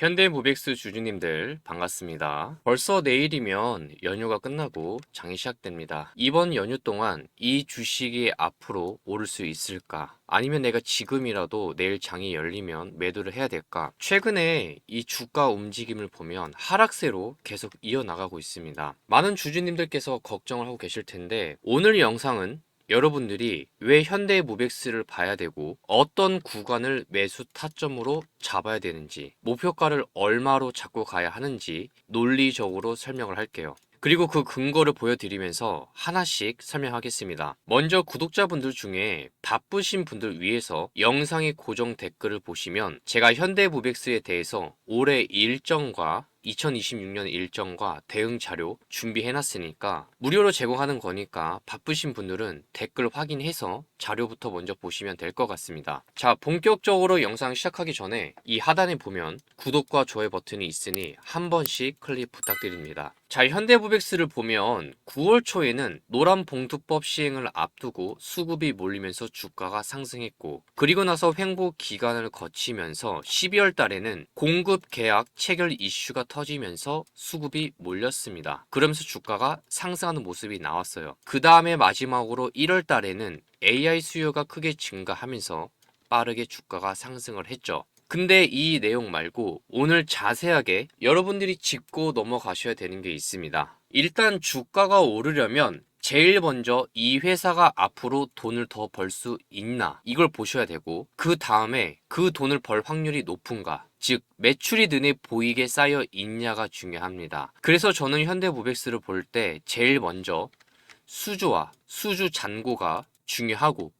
현대모백스 주주님들 반갑습니다. 벌써 내일이면 연휴가 끝나고 장이 시작됩니다. 이번 연휴 동안 이 주식이 앞으로 오를 수 있을까? 아니면 내가 지금이라도 내일 장이 열리면 매도를 해야 될까? 최근에 이 주가 움직임을 보면 하락세로 계속 이어나가고 있습니다. 많은 주주님들께서 걱정을 하고 계실 텐데 오늘 영상은 여러분들이 왜 현대모백스를 봐야 되고 어떤 구간을 매수 타점으로 잡아야 되는지, 목표가를 얼마로 잡고 가야 하는지 논리적으로 설명을 할게요. 그리고 그 근거를 보여드리면서 하나씩 설명하겠습니다. 먼저 구독자분들 중에 바쁘신 분들 위해서 영상의 고정 댓글을 보시면 제가 현대모백스에 대해서 올해 일정과 2026년 일정과 대응 자료 준비해놨으니까 무료로 제공하는 거니까 바쁘신 분들은 댓글 확인해서 자료부터 먼저 보시면 될 것 같습니다. 자, 본격적으로 영상 시작하기 전에 이 하단에 보면 구독과 좋아요 버튼이 있으니 한 번씩 클릭 부탁드립니다. 자, 현대모백스를 보면 9월 초에는 노란봉투법 시행을 앞두고 수급이 몰리면서 주가가 상승했고, 그리고 나서 횡보 기간을 거치면서 12월 달에는 공급 계약 체결 이슈가 터지면서 수급이 몰렸습니다. 그러면서 주가가 상승하는 모습이 나왔어요. 그 다음에 마지막으로 1월 달에는 AI 수요가 크게 증가하면서 빠르게 주가가 상승을 했죠. 근데 이 내용 말고 오늘 자세하게 여러분들이 짚고 넘어가셔야 되는 게 있습니다. 일단 주가가 오르려면 제일 먼저 이 회사가 앞으로 돈을 더 벌 수 있나 이걸 보셔야 되고, 그 다음에 그 돈을 벌 확률이 높은가, 즉 매출이 눈에 보이게 쌓여 있냐가 중요합니다. 그래서 저는 현대모백스를 볼 때 제일 먼저 수주와 수주 잔고가 중요하고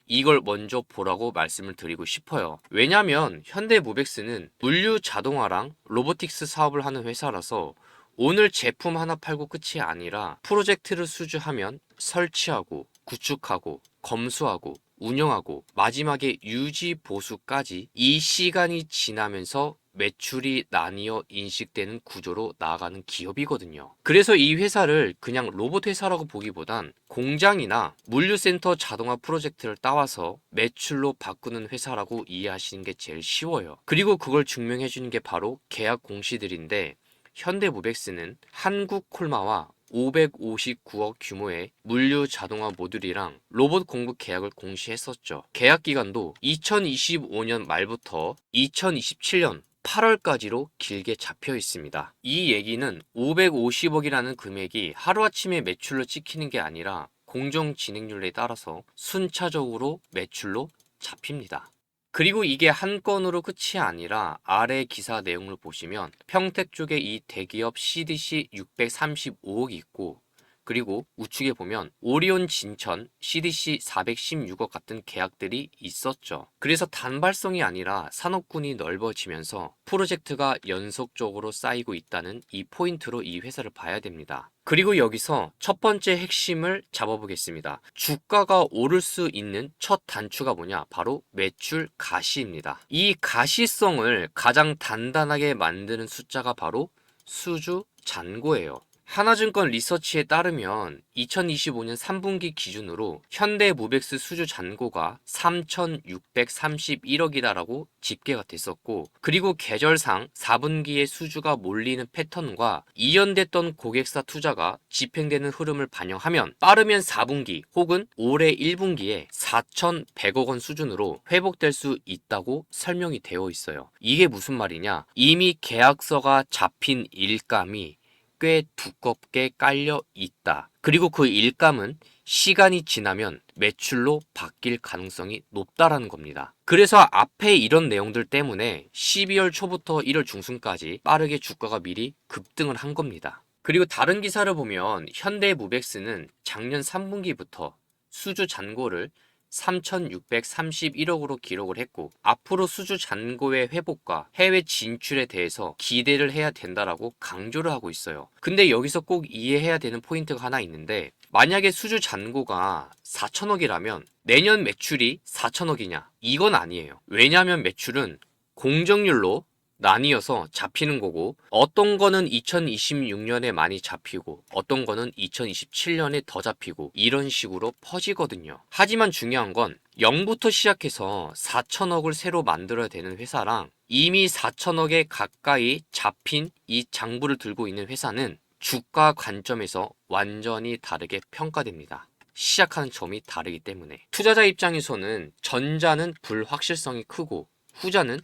이걸 먼저 보라고 말씀을 드리고 싶어요. 왜냐면 현대모백스는 물류 자동화랑 로보틱스 사업을 하는 회사라서 오늘 제품 하나 팔고 끝이 아니라 프로젝트를 수주하면 설치하고 구축하고 검수하고 운영하고 마지막에 유지 보수까지 이 시간이 지나면서 매출이 나뉘어 인식되는 구조로 나아가는 기업이거든요. 그래서 이 회사를 그냥 로봇 회사라고 보기보단 공장이나 물류센터 자동화 프로젝트를 따와서 매출로 바꾸는 회사라고 이해하시는 게 제일 쉬워요. 그리고 그걸 증명해 주는 게 바로 계약 공시들인데, 현대모백스는 한국콜마와 559억 규모의 물류 자동화 모듈이랑 로봇 공급 계약을 공시했었죠. 계약 기간도 2025년 말부터 2027년 8월까지로 길게 잡혀 있습니다. 이 얘기는 550억이라는 금액이 하루아침에 매출로 찍히는 게 아니라 공정 진행률에 따라서 순차적으로 매출로 잡힙니다. 그리고 이게 한 건으로 끝이 아니라 아래 기사 내용을 보시면 평택 쪽에 이 대기업 CDC 635억이 있고, 그리고 우측에 보면 오리온 진천 CDC 416억 같은 계약들이 있었죠. 그래서 단발성이 아니라 산업군이 넓어지면서 프로젝트가 연속적으로 쌓이고 있다는 이 포인트로 이 회사를 봐야 됩니다. 그리고 여기서 첫 번째 핵심을 잡아보겠습니다. 주가가 오를 수 있는 첫 단추가 뭐냐? 바로 매출 가시입니다. 이 가시성을 가장 단단하게 만드는 숫자가 바로 수주 잔고예요. 하나증권 리서치에 따르면 2025년 3분기 기준으로 현대모백스 수주 잔고가 3,631억이다라고 집계가 됐었고, 그리고 계절상 4분기에 수주가 몰리는 패턴과 이연됐던 고객사 투자가 집행되는 흐름을 반영하면 빠르면 4분기 혹은 올해 1분기에 4,100억 원 수준으로 회복될 수 있다고 설명이 되어 있어요. 이게 무슨 말이냐? 이미 계약서가 잡힌 일감이 꽤 두껍게 깔려 있다. 그리고 그 일감은 시간이 지나면 매출로 바뀔 가능성이 높다라는 겁니다. 그래서 앞에 이런 내용들 때문에 12월 초부터 1월 중순까지 빠르게 주가가 미리 급등을 한 겁니다. 그리고 다른 기사를 보면 현대모백스는 작년 3분기부터 수주 잔고를 3,631억으로 기록을 했고, 앞으로 수주 잔고의 회복과 해외 진출에 대해서 기대를 해야 된다라고 강조를 하고 있어요. 근데 여기서 꼭 이해해야 되는 포인트가 하나 있는데, 만약에 수주 잔고가 4천억이라면 내년 매출이 4천억이냐? 이건 아니에요. 왜냐하면 매출은 공정률로 나뉘어서 잡히는 거고, 어떤 거는 2026년에 많이 잡히고 어떤 거는 2027년에 더 잡히고 이런 식으로 퍼지거든요. 하지만 중요한 건 0부터 시작해서 4천억을 새로 만들어야 되는 회사랑 이미 4천억에 가까이 잡힌 이 장부를 들고 있는 회사는 주가 관점에서 완전히 다르게 평가됩니다. 시작하는 점이 다르기 때문에. 투자자 입장에서는 전자는 불확실성이 크고 후자는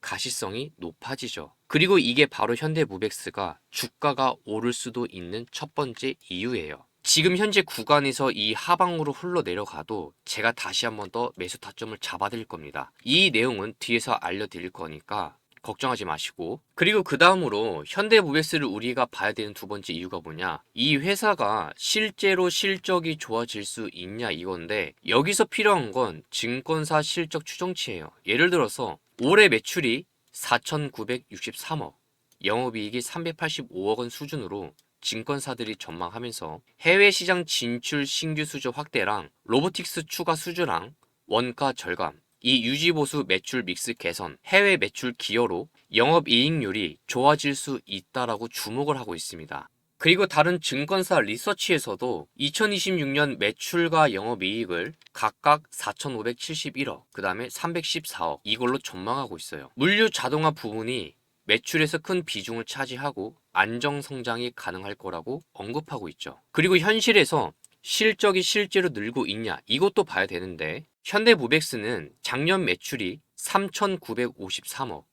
가시성이 높아지죠. 그리고 이게 바로 현대무백스가 주가가 오를 수도 있는 첫 번째 이유예요. 지금 현재 구간에서 이 하방으로 흘러내려가도 제가 다시 한번 더 매수 타점을 잡아드릴 겁니다. 이 내용은 뒤에서 알려드릴 거니까 걱정하지 마시고. 그리고 그 다음으로 현대무백스를 우리가 봐야 되는 두 번째 이유가 뭐냐, 이 회사가 실제로 실적이 좋아질 수 있냐 이건데, 여기서 필요한 건 증권사 실적 추정치예요. 예를 들어서 올해 매출이 4,963억, 영업이익이 385억 원 수준으로 증권사들이 전망하면서 해외 시장 진출 신규 수주 확대랑 로보틱스 추가 수주랑 원가 절감, 이 유지보수 매출 믹스 개선, 해외 매출 기여로 영업이익률이 좋아질 수 있다라고 주목을 하고 있습니다. 그리고 다른 증권사 리서치에서도 2026년 매출과 영업이익을 각각 4,571억, 그 다음에 314억 이걸로 전망하고 있어요. 물류 자동화 부분이 매출에서 큰 비중을 차지하고 안정 성장이 가능할 거라고 언급하고 있죠. 그리고 현실에서 실적이 실제로 늘고 있냐 이것도 봐야 되는데, 현대무백스는 작년 매출이 3,953억,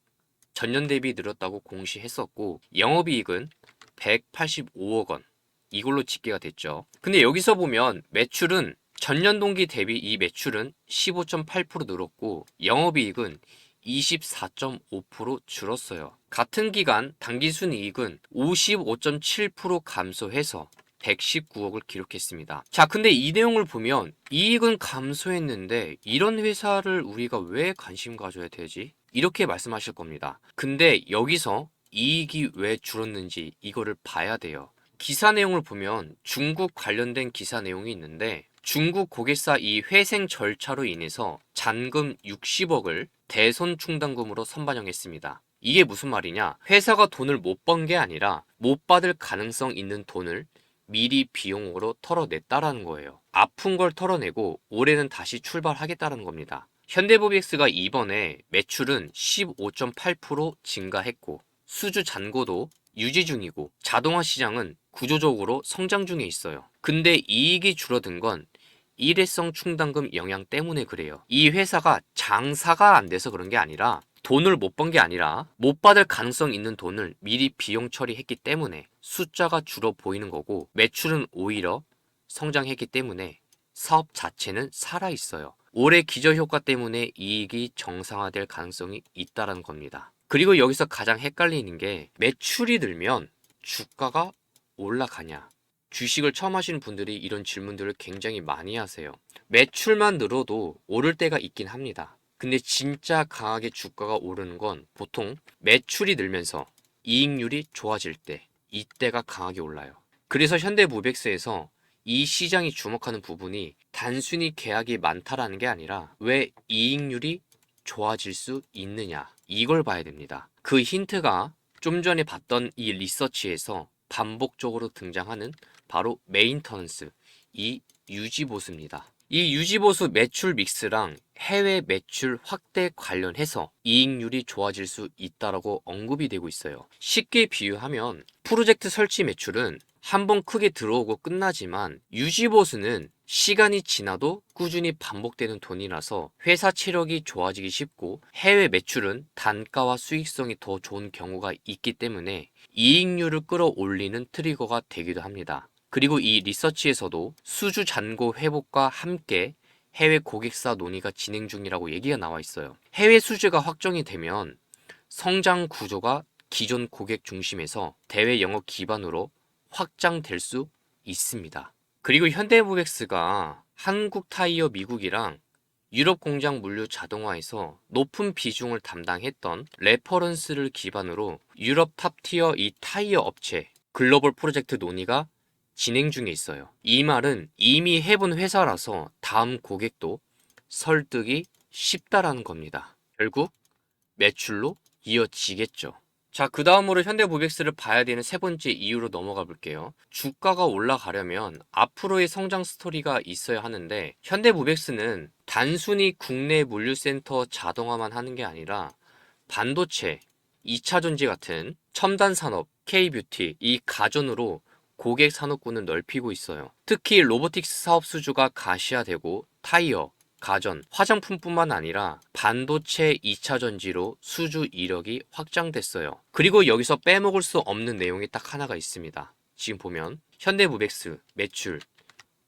전년 대비 늘었다고 공시했었고 영업이익은 185억 원 이걸로 집계가 됐죠. 근데 여기서 보면 매출은 전년 동기 대비 이 매출은 15.8% 늘었고 영업이익은 24.5% 줄었어요. 같은 기간 당기순이익은 55.7% 감소해서 119억을 기록했습니다. 자, 근데 이 내용을 보면 이익은 감소했는데 이런 회사를 우리가 왜 관심 가져야 되지? 이렇게 말씀하실 겁니다. 근데 여기서 이익이 왜 줄었는지 이거를 봐야 돼요. 기사 내용을 보면 중국 관련된 기사 내용이 있는데, 중국 고객사 이 회생 절차로 인해서 잔금 60억을 대손 충당금으로 선반영했습니다. 이게 무슨 말이냐? 회사가 돈을 못 번 게 아니라 못 받을 가능성 있는 돈을 미리 비용으로 털어냈다라는 거예요. 아픈 걸 털어내고 올해는 다시 출발하겠다는 겁니다. 현대모비엑스가 이번에 매출은 15.8% 증가했고 수주 잔고도 유지 중이고 자동화 시장은 구조적으로 성장 중에 있어요. 근데 이익이 줄어든 건 일회성 충당금 영향 때문에 그래요. 이 회사가 장사가 안 돼서 그런 게 아니라, 돈을 못 번 게 아니라 못 받을 가능성 있는 돈을 미리 비용 처리했기 때문에 숫자가 줄어 보이는 거고, 매출은 오히려 성장했기 때문에 사업 자체는 살아있어요. 올해 기저효과 때문에 이익이 정상화될 가능성이 있다는 겁니다. 그리고 여기서 가장 헷갈리는 게, 매출이 늘면 주가가 올라가냐? 주식을 처음 하시는 분들이 이런 질문들을 굉장히 많이 하세요. 매출만 늘어도 오를 때가 있긴 합니다. 근데 진짜 강하게 주가가 오르는 건 보통 매출이 늘면서 이익률이 좋아질 때, 이때가 강하게 올라요. 그래서 현대무백스에서 이 시장이 주목하는 부분이 단순히 계약이 많다라는 게 아니라 왜 이익률이 좋아질 수 있느냐, 이걸 봐야 됩니다. 그 힌트가 좀 전에 봤던 이 리서치에서 반복적으로 등장하는 바로 메인터넌스, 이 유지보수입니다. 이 유지보수 매출 믹스랑 해외 매출 확대 관련해서 이익률이 좋아질 수 있다라고 언급이 되고 있어요. 쉽게 비유하면 프로젝트 설치 매출은 한번 크게 들어오고 끝나지만, 유지보수는 시간이 지나도 꾸준히 반복되는 돈이라서 회사 체력이 좋아지기 쉽고, 해외 매출은 단가와 수익성이 더 좋은 경우가 있기 때문에 이익률을 끌어올리는 트리거가 되기도 합니다. 그리고 이 리서치에서도 수주 잔고 회복과 함께 해외 고객사 논의가 진행 중이라고 얘기가 나와 있어요. 해외 수주가 확정이 되면 성장 구조가 기존 고객 중심에서 대외 영업 기반으로 확장될 수 있습니다. 그리고 현대무백스가 한국 타이어 미국이랑 유럽 공장 물류 자동화에서 높은 비중을 담당했던 레퍼런스를 기반으로 유럽 탑티어 이 타이어 업체 글로벌 프로젝트 논의가 진행 중에 있어요. 이 말은 이미 해본 회사라서 다음 고객도 설득이 쉽다라는 겁니다. 결국 매출로 이어지겠죠. 자, 그 다음으로 현대모백스를 봐야 되는 세 번째 이유로 넘어가 볼게요. 주가가 올라가려면 앞으로의 성장 스토리가 있어야 하는데 현대모백스는 단순히 국내 물류센터 자동화만 하는 게 아니라 반도체, 2차 전지 같은 첨단 산업, K뷰티, 이 가전으로 고객 산업군을 넓히고 있어요. 특히 로보틱스 사업 수주가 가시화되고 타이어, 가전, 화장품뿐만 아니라 반도체 2차 전지로 수주 이력이 확장됐어요. 그리고 여기서 빼먹을 수 없는 내용이 딱 하나가 있습니다. 지금 보면 현대무백스 매출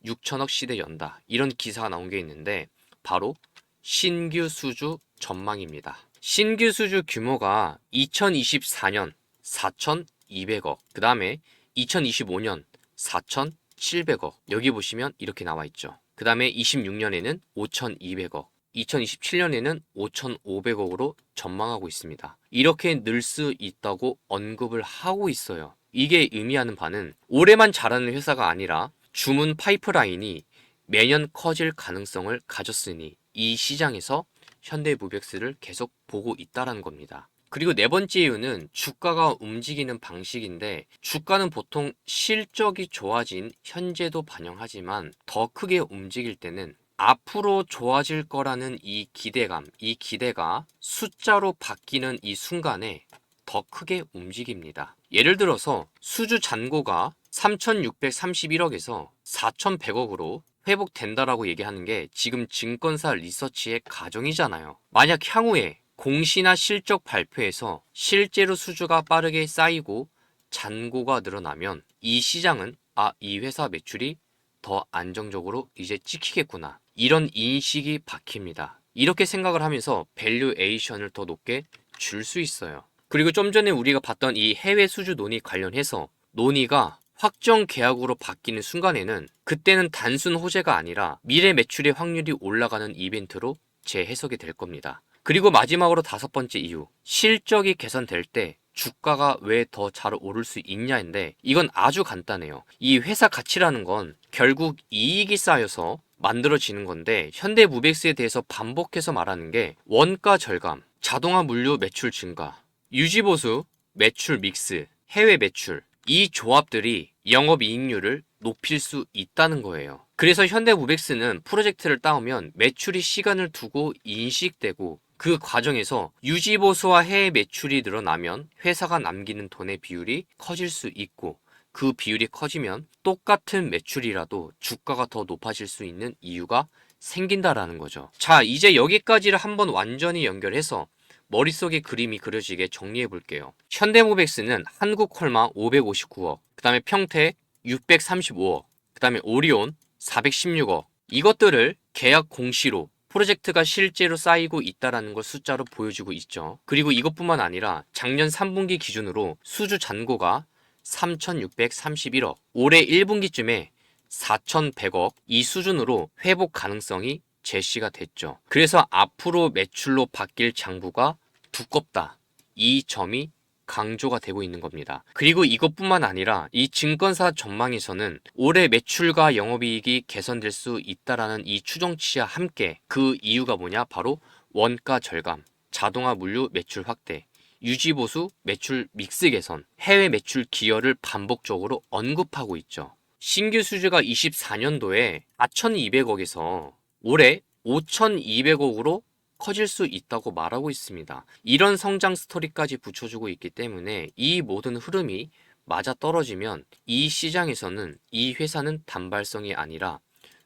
6천억 시대 연다, 이런 기사가 나온 게 있는데 바로 신규 수주 전망입니다. 신규 수주 규모가 2024년 4,200억, 그 다음에 2025년 4,700억, 여기 보시면 이렇게 나와 있죠. 그 다음에 26년에는 5,200억, 2027년에는 5,500억으로 전망하고 있습니다. 이렇게 늘 수 있다고 언급을 하고 있어요. 이게 의미하는 바는 올해만 잘하는 회사가 아니라 주문 파이프라인이 매년 커질 가능성을 가졌으니 이 시장에서 현대무백스를 계속 보고 있다는 겁니다. 그리고 네 번째 이유는 주가가 움직이는 방식인데 주가는 보통 실적이 좋아진 현재도 반영하지만 더 크게 움직일 때는 앞으로 좋아질 거라는 이 기대감, 이 기대가 숫자로 바뀌는 이 순간에 더 크게 움직입니다. 예를 들어서 수주 잔고가 3,631억에서 4,100억으로 회복된다라고 얘기하는 게 지금 증권사 리서치의 가정이잖아요. 만약 향후에 공시나 실적 발표에서 실제로 수주가 빠르게 쌓이고 잔고가 늘어나면 이 시장은 이 회사 매출이 더 안정적으로 이제 찍히겠구나, 이런 인식이 박힙니다. 이렇게 생각을 하면서 밸류에이션을 더 높게 줄 수 있어요. 그리고 좀 전에 우리가 봤던 이 해외 수주 논의 관련해서 논의가 확정 계약으로 바뀌는 순간에는 그때는 단순 호재가 아니라 미래 매출의 확률이 올라가는 이벤트로 재해석이 될 겁니다. 그리고 마지막으로 다섯 번째 이유, 실적이 개선될 때 주가가 왜 더 잘 오를 수 있냐인데 이건 아주 간단해요. 이 회사 가치라는 건 결국 이익이 쌓여서 만들어지는 건데 현대무백스에 대해서 반복해서 말하는 게 원가 절감, 자동화 물류 매출 증가, 유지보수, 매출 믹스, 해외 매출, 이 조합들이 영업이익률을 높일 수 있다는 거예요. 그래서 현대무백스는 프로젝트를 따오면 매출이 시간을 두고 인식되고 그 과정에서 유지보수와 해외 매출이 늘어나면 회사가 남기는 돈의 비율이 커질 수 있고 그 비율이 커지면 똑같은 매출이라도 주가가 더 높아질 수 있는 이유가 생긴다라는 거죠. 자, 이제 여기까지를 한번 완전히 연결해서 머릿속에 그림이 그려지게 정리해 볼게요. 현대모백스는 한국콜마 559억, 그 다음에 평택 635억, 그 다음에 오리온 416억, 이것들을 계약 공시로 프로젝트가 실제로 쌓이고 있다는 걸 숫자로 보여주고 있죠. 그리고 이것뿐만 아니라 작년 3분기 기준으로 수주 잔고가 3,631억, 올해 1분기쯤에 4,100억, 이 수준으로 회복 가능성이 제시가 됐죠. 그래서 앞으로 매출로 바뀔 장부가 두껍다, 이 점이 강조가 되고 있는 겁니다. 그리고 이것뿐만 아니라 이 증권사 전망에서는 올해 매출과 영업이익이 개선될 수 있다라는 이 추정치와 함께 그 이유가 뭐냐, 바로 원가 절감, 자동화 물류 매출 확대, 유지보수 매출 믹스 개선, 해외 매출 기여를 반복적으로 언급하고 있죠. 신규 수주가 24년도에 4,200억에서 올해 5,200억으로 커질 수 있다고 말하고 있습니다. 이런 성장 스토리까지 붙여주고 있기 때문에 이 모든 흐름이 맞아떨어지면 이 시장에서는 이 회사는 단발성이 아니라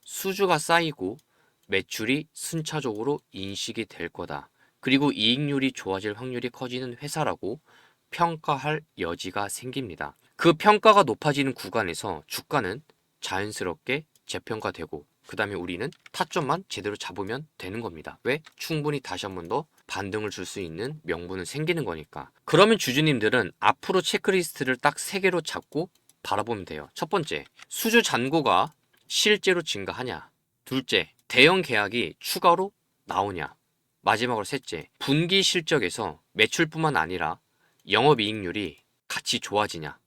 수주가 쌓이고 매출이 순차적으로 인식이 될 거다, 그리고 이익률이 좋아질 확률이 커지는 회사라고 평가할 여지가 생깁니다. 그 평가가 높아지는 구간에서 주가는 자연스럽게 재평가되고 그 다음에 우리는 타점만 제대로 잡으면 되는 겁니다. 왜? 충분히 다시 한 번 더 반등을 줄 수 있는 명분은 생기는 거니까. 그러면 주주님들은 앞으로 체크리스트를 딱 3개로 잡고 바라보면 돼요. 첫 번째, 수주 잔고가 실제로 증가하냐. 둘째, 대형 계약이 추가로 나오냐. 마지막으로 셋째, 분기 실적에서 매출뿐만 아니라 영업이익률이 같이 좋아지냐.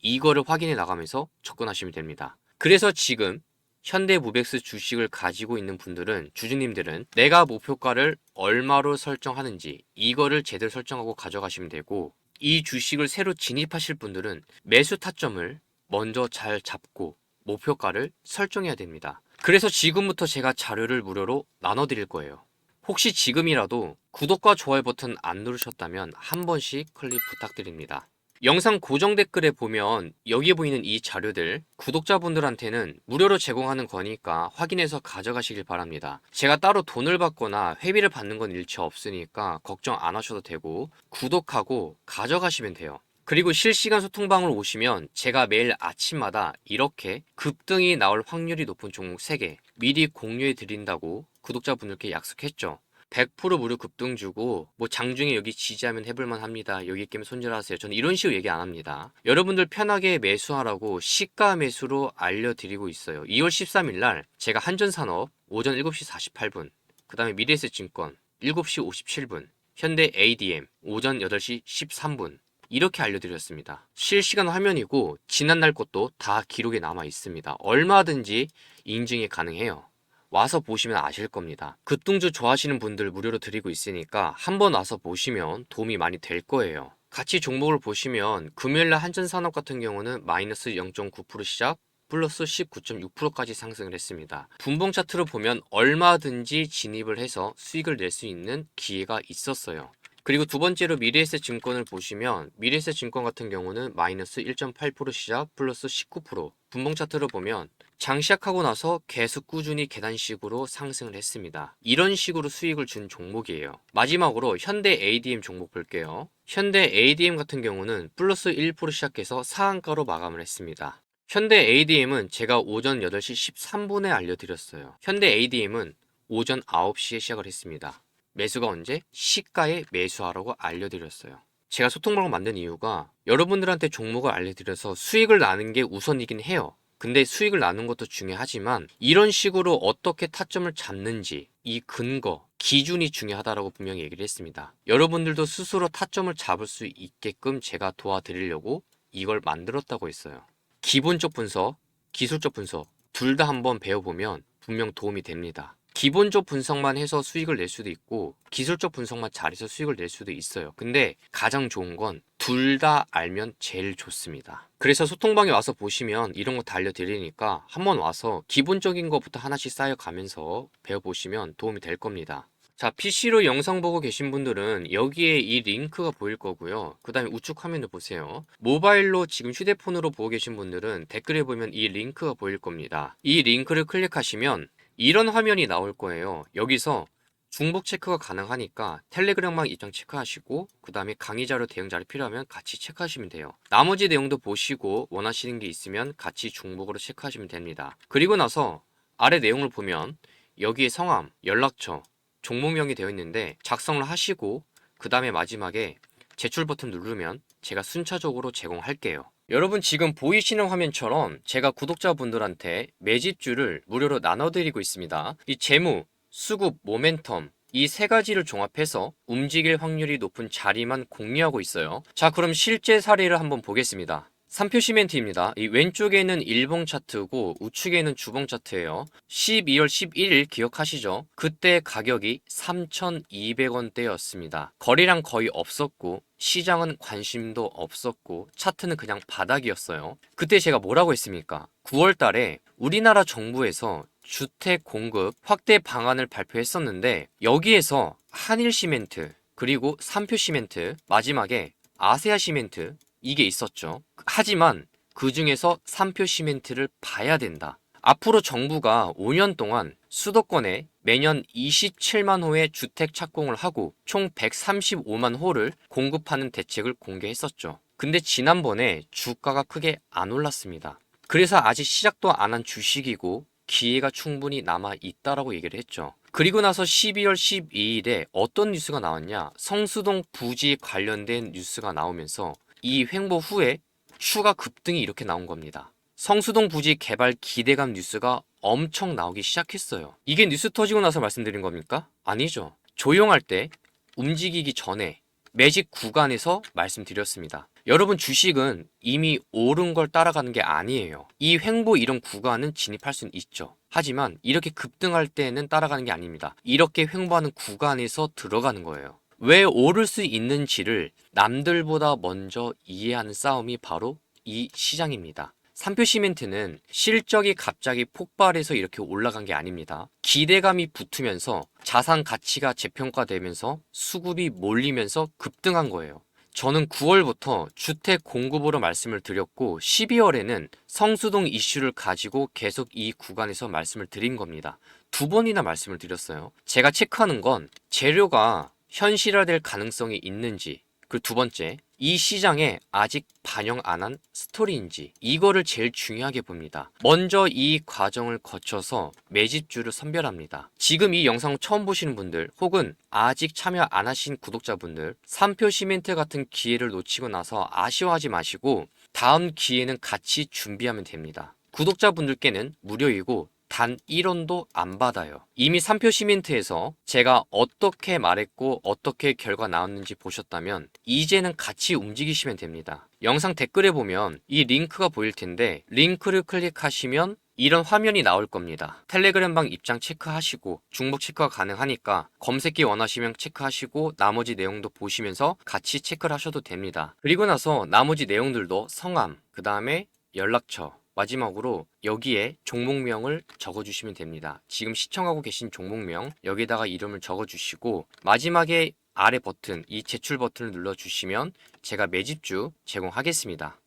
이거를 확인해 나가면서 접근하시면 됩니다. 그래서 지금 현대무백스 주식을 가지고 있는 분들은, 주주님들은 내가 목표가를 얼마로 설정하는지 이거를 제대로 설정하고 가져가시면 되고, 이 주식을 새로 진입하실 분들은 매수 타점을 먼저 잘 잡고 목표가를 설정해야 됩니다. 그래서 지금부터 제가 자료를 무료로 나눠드릴 거예요. 혹시 지금이라도 구독과 좋아요 버튼 안 누르셨다면 한 번씩 클릭 부탁드립니다. 영상 고정 댓글에 보면 여기 보이는 이 자료들 구독자분들한테는 무료로 제공하는 거니까 확인해서 가져가시길 바랍니다. 제가 따로 돈을 받거나 회비를 받는 건 일체 없으니까 걱정 안 하셔도 되고 구독하고 가져가시면 돼요. 그리고 실시간 소통방으로 오시면 제가 매일 아침마다 이렇게 급등이 나올 확률이 높은 종목 3개 미리 공유해 드린다고 구독자분들께 약속했죠. 100% 무료 급등 주고 뭐 장중에 여기 지지하면 해볼만 합니다. 여기 깨면 손절하세요. 저는 이런 식으로 얘기 안 합니다. 여러분들 편하게 매수하라고 시가 매수로 알려드리고 있어요. 2월 13일 날 제가 한전산업 오전 7시 48분, 그 다음에 미래에셋증권 7시 57분, 현대 ADM 오전 8시 13분 이렇게 알려드렸습니다. 실시간 화면이고 지난날 것도 다 기록에 남아 있습니다. 얼마든지 인증이 가능해요. 와서 보시면 아실 겁니다. 급등주 좋아하시는 분들 무료로 드리고 있으니까 한번 와서 보시면 도움이 많이 될 거예요. 같이 종목을 보시면 금요일날 한전산업 같은 경우는 마이너스 0.9% 시작 플러스 19.6%까지 상승을 했습니다. 분봉 차트로 보면 얼마든지 진입을 해서 수익을 낼 수 있는 기회가 있었어요. 그리고 두 번째로 미래에셋증권을 보시면 미래에셋증권 같은 경우는 마이너스 1.8% 시작 플러스 19%, 분봉 차트를 보면 장 시작하고 나서 계속 꾸준히 계단식으로 상승을 했습니다. 이런 식으로 수익을 준 종목이에요. 마지막으로 현대 ADM 종목 볼게요. 현대 ADM 같은 경우는 플러스 1% 시작해서 상한가로 마감을 했습니다. 현대 ADM은 제가 오전 8시 13분에 알려드렸어요. 현대 ADM은 오전 9시에 시작을 했습니다. 매수가 언제? 시가에 매수하라고 알려드렸어요. 제가 소통방을 만든 이유가 여러분들한테 종목을 알려드려서 수익을 나는 게 우선이긴 해요. 근데 수익을 나는 것도 중요하지만 이런 식으로 어떻게 타점을 잡는지 이 근거, 기준이 중요하다라고 분명히 얘기를 했습니다. 여러분들도 스스로 타점을 잡을 수 있게끔 제가 도와드리려고 이걸 만들었다고 했어요. 기본적 분석, 기술적 분석 둘 다 한번 배워보면 분명 도움이 됩니다. 기본적 분석만 해서 수익을 낼 수도 있고 기술적 분석만 잘해서 수익을 낼 수도 있어요. 근데 가장 좋은 건 둘 다 알면 제일 좋습니다. 그래서 소통방에 와서 보시면 이런 거 다 알려드리니까 한번 와서 기본적인 것부터 하나씩 쌓여가면서 배워보시면 도움이 될 겁니다. 자, PC로 영상 보고 계신 분들은 여기에 이 링크가 보일 거고요. 그 다음에 우측 화면을 보세요. 모바일로 지금 휴대폰으로 보고 계신 분들은 댓글에 보면 이 링크가 보일 겁니다. 이 링크를 클릭하시면 이런 화면이 나올 거예요. 여기서 중복 체크가 가능하니까 텔레그램만 입장 체크하시고 그 다음에 강의 자료, 대응 자료 필요하면 같이 체크하시면 돼요. 나머지 내용도 보시고 원하시는 게 있으면 같이 중복으로 체크하시면 됩니다. 그리고 나서 아래 내용을 보면 여기에 성함, 연락처, 종목명이 되어 있는데 작성을 하시고 그 다음에 마지막에 제출 버튼 누르면 제가 순차적으로 제공할게요. 여러분 지금 보이시는 화면처럼 제가 구독자분들한테 매집주를 무료로 나눠드리고 있습니다. 이 재무, 수급, 모멘텀 이 세 가지를 종합해서 움직일 확률이 높은 자리만 공유하고 있어요. 자, 그럼 실제 사례를 한번 보겠습니다. 3표 시멘트입니다. 이 왼쪽에는 일봉 차트고 우측에는 주봉 차트예요. 12월 11일 기억하시죠? 그때 가격이 3,200원대였습니다. 거래량 거의 없었고 시장은 관심도 없었고 차트는 그냥 바닥이었어요. 그때 제가 뭐라고 했습니까? 9월 달에 우리나라 정부에서 주택 공급 확대 방안을 발표했었는데 여기에서 한일 시멘트 그리고 3표 시멘트 마지막에 아세아 시멘트 이게 있었죠. 하지만 그 중에서 3표 시멘트를 봐야 된다. 앞으로 정부가 5년 동안 수도권에 매년 27만 호의 주택 착공을 하고 총 135만 호를 공급하는 대책을 공개했었죠. 근데 지난번에 주가가 크게 안 올랐습니다. 그래서 아직 시작도 안 한 주식이고 기회가 충분히 남아 있다라고 얘기를 했죠. 그리고 나서 12월 12일에 어떤 뉴스가 나왔냐? 성수동 부지 관련된 뉴스가 나오면서 이 횡보 후에 추가 급등이 이렇게 나온 겁니다. 성수동 부지 개발 기대감 뉴스가 엄청 나오기 시작했어요. 이게 뉴스 터지고 나서 말씀드린 겁니까? 아니죠. 조용할 때 움직이기 전에 매집 구간에서 말씀드렸습니다. 여러분 주식은 이미 오른 걸 따라가는 게 아니에요. 이 횡보 이런 구간은 진입할 수는 있죠. 하지만 이렇게 급등할 때는 따라가는 게 아닙니다. 이렇게 횡보하는 구간에서 들어가는 거예요. 왜 오를 수 있는지를 남들보다 먼저 이해하는 싸움이 바로 이 시장입니다. 삼표 시멘트는 실적이 갑자기 폭발해서 이렇게 올라간 게 아닙니다. 기대감이 붙으면서 자산 가치가 재평가되면서 수급이 몰리면서 급등한 거예요. 저는 9월부터 주택 공급으로 말씀을 드렸고 12월에는 성수동 이슈를 가지고 계속 이 구간에서 말씀을 드린 겁니다. 두 번이나 말씀을 드렸어요. 제가 체크하는 건 재료가 현실화될 가능성이 있는지, 그리고 두 번째, 이 시장에 아직 반영 안 한 스토리인지, 이거를 제일 중요하게 봅니다. 먼저 이 과정을 거쳐서 매집주를 선별합니다. 지금 이 영상 처음 보시는 분들 혹은 아직 참여 안 하신 구독자분들, 삼표 시멘트 같은 기회를 놓치고 나서 아쉬워하지 마시고 다음 기회는 같이 준비하면 됩니다. 구독자분들께는 무료이고 단 1원도 안 받아요. 이미 삼표 시멘트에서 제가 어떻게 말했고 어떻게 결과 나왔는지 보셨다면 이제는 같이 움직이시면 됩니다. 영상 댓글에 보면 이 링크가 보일 텐데 링크를 클릭하시면 이런 화면이 나올 겁니다. 텔레그램방 입장 체크하시고 중복 체크가 가능하니까 검색기 원하시면 체크하시고 나머지 내용도 보시면서 같이 체크를 하셔도 됩니다. 그리고 나서 나머지 내용들도 성함, 그 다음에 연락처, 마지막으로 여기에 종목명을 적어주시면 됩니다. 지금 시청하고 계신 종목명 여기다가 이름을 적어주시고 마지막에 아래 버튼, 이 제출 버튼을 눌러주시면 제가 매집주 제공하겠습니다.